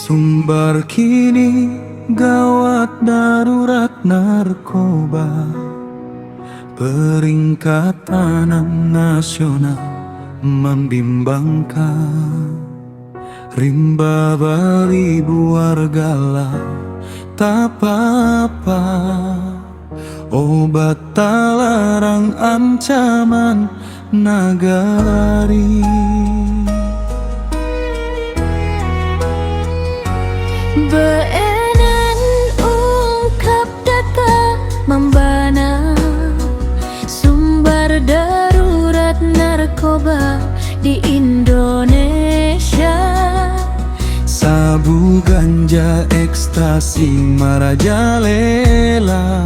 Sumbar kini gawat darurat narkoba, peringkatan nasional membimbangkan. Rimba beribu warga lah tak apa-apa, obat tak larang ancaman nagari. Beenen ungkap data membana sumber darurat narkoba di Indonesia. Sabu, ganja, ekstasi, marajalela,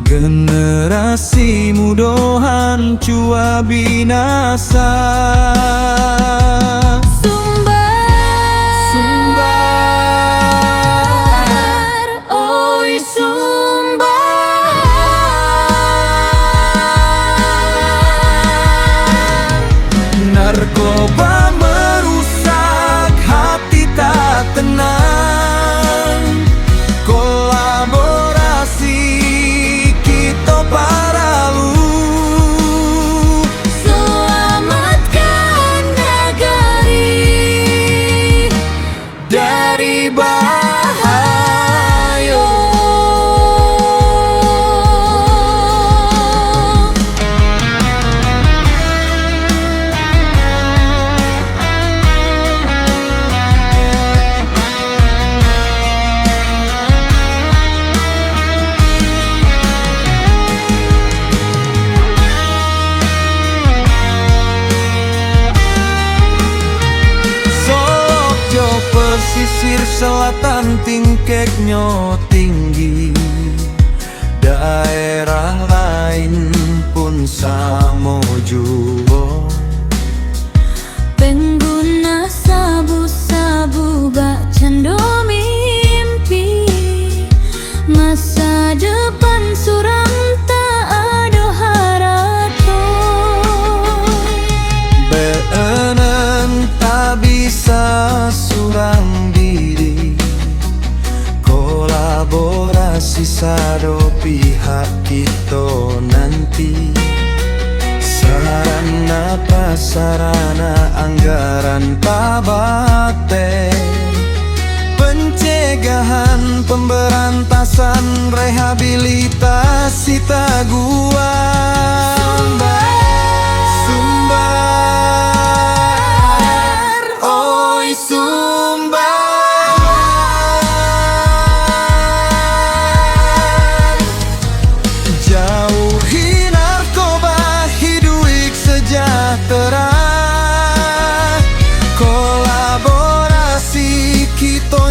generasi mudohan cua binasa. Narkoba merusak hati tak tenang. Kolaborasi kita paralu, selamatkan negeri dari bahaya. Pesisir selatan tingkeknya tinggi, daerah lain pun sama juga. Pengguna sabu-sabu bak candu mimpi, masa depan suram tak ada harapan. Beenen tak bisa surang diri, kolaborasi sado pihak kita nanti. Sarana prasarana anggaran tabate, pencegahan pemberantasan rehabilitasi taguan. Jauhi narkoba, hidup sejahtera. Kolaborasi kita